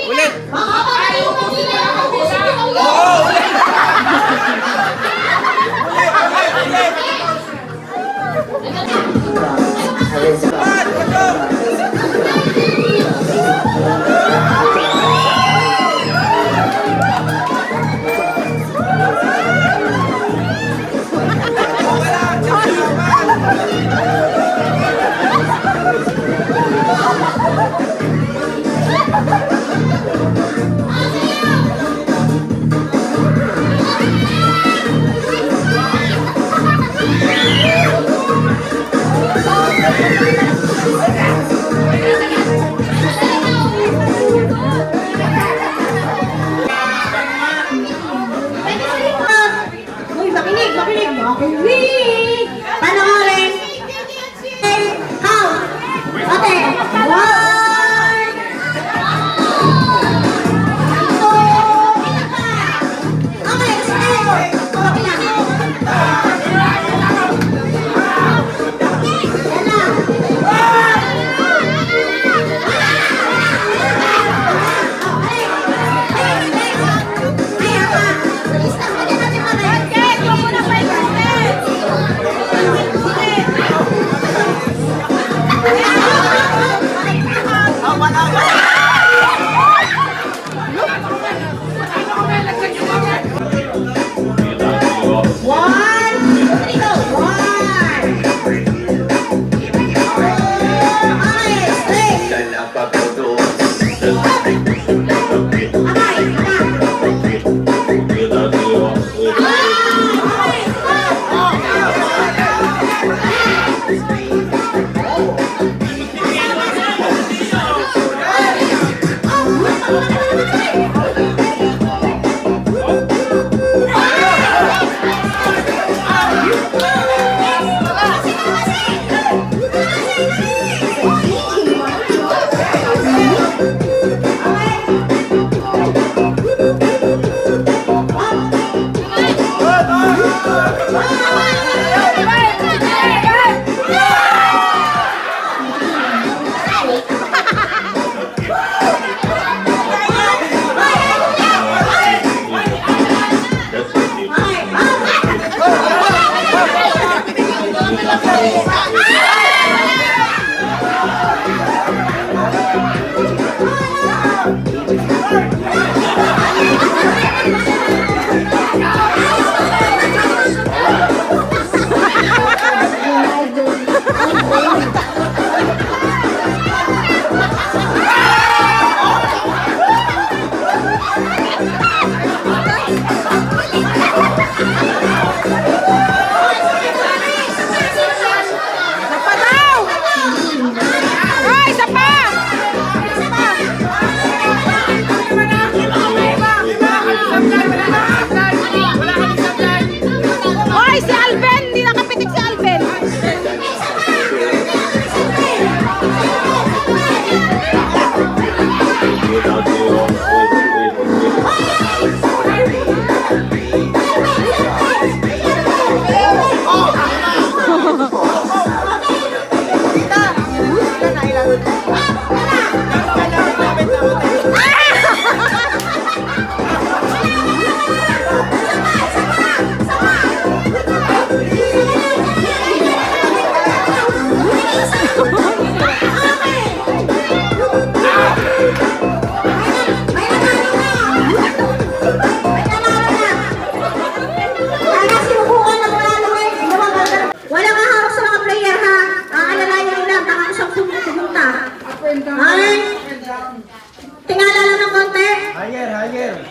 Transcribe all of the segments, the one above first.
Ulit!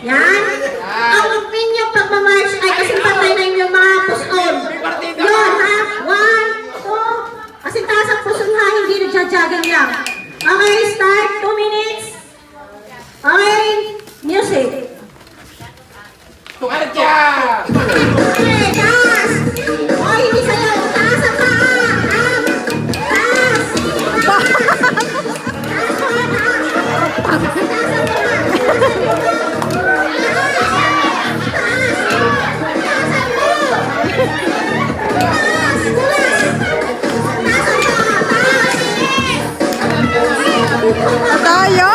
Yan. Ang opinion pagmamarch ay kasing patay na yung mga puston. Yun, ha? 1, 2. Kasing taas ang puston, ha? Hindi nagja-jogging lang. Okay, start. 2 minutes. Okay, music. Tukarja! Okay, taas. Okay, hindi sayaw. Taas ang paa. Taas. Tayo.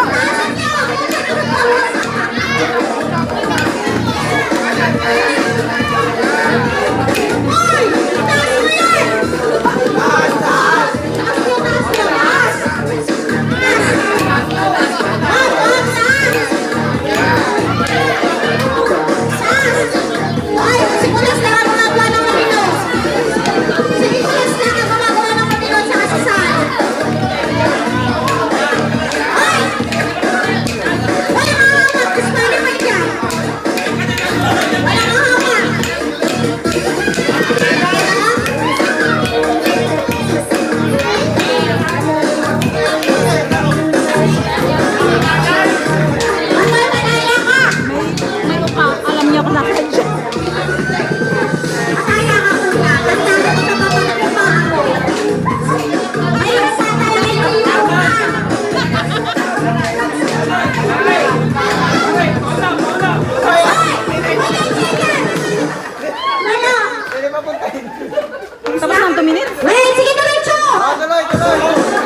Tapos ng 2 minutes? Wait, sige diretso! Tuloy!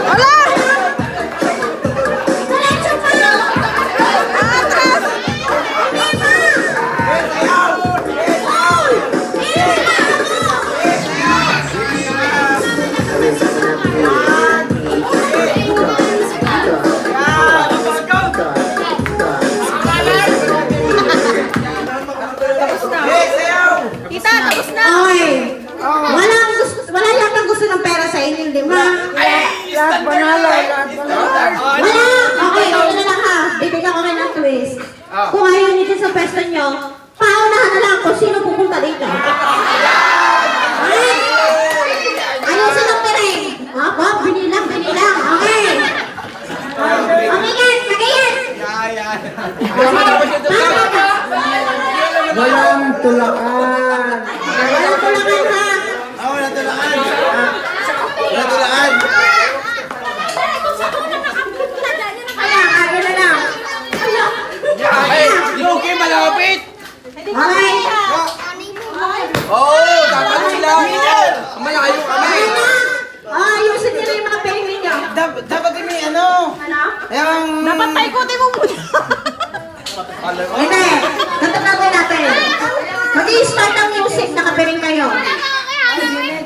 Wala! Diretso pa! Atras! Tita, tapos na! Okay. Wala yatang gusto ng pera sa inyo, di ba? Lahat panalo! Wala! Okay, ito na lang ha. Bibigyan ko kayo ng twist. Kung ayaw nyo dyan sa pwesto nyo, paunahan na lang kung sino pupunta dito. Okay? Ayusin ang piring. Ako, binilang. Okay. Okay, kagayan. Walang tulakan. Walang tulakan ha. Walang tulaan! Kaya na lang. Ay! Yung okay, malapit! Okay. Oo! Dapat sila! Malayo kami! Okay na. Ayusin nyo na yung mga piring ninyo. Dapat may ano? Ano? Yung... Dapat paikutin mo muna. Hindi. Ganito gagawin natin. Mag-i-start ang music, nakapiring kayo.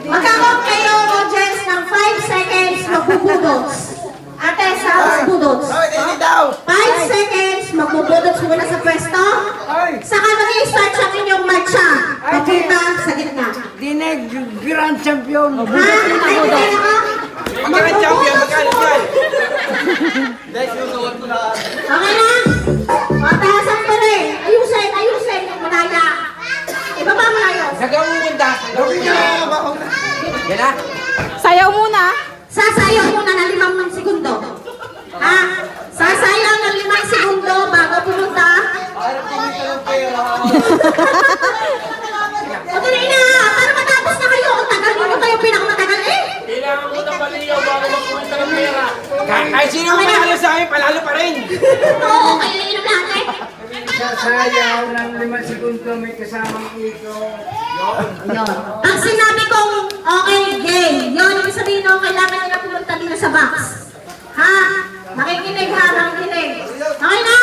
Magkakot kayo, audience, ng 5 seconds, magbubudots. Ate, sa budots. Bakit hindi daw? 5 seconds, magbubudots muna sa pwesto. Saka mag-i-start sa inyong marcha. Papunta sa gitna. Dinig, Grand Champion. Ha? Ay, kaya ka? Magkaka-champion, magkaka-champion! Dahil sinusuot ko na. Okay na? Matahasan pa rin. Ayusin. Manaya. Ibaba mo na yun. Nagawumunta! Yan na! Sayaw muna. Sasayaw muna ng 5 segundo. Ha? Sasayaw ng 5 segundo bago pumunta. O tuloy na! Para matapos na kayo. Ang tagal nyo kayo pinakamatagal eh. Kailangan mo ng baliyaw bago magpumunta ng pera. Kahit sino manalo sa akin, palalo pa rin! Oo, kayo na inom lahat eh. Sasayaw ng 5 segundo may kasamang iko. Yun. Pag sinabi kong okay, game, yun yung sabihin nyo, kailangan nyo na pumunta dito sa box. Ha? Makikinig ha, makikinig. Okay na?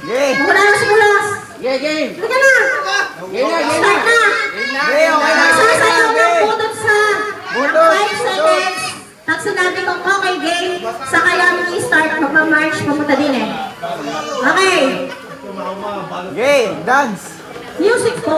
Game! Wala na si Bulas. Game! Halika na. Start na. Okay na! Sasayaw ng budot sa Budot. 5 seconds. Pag sinabi kong okay, game, saka yan i-start, magmamarch, pumunta din eh. Okay. Game! Dance! Music po.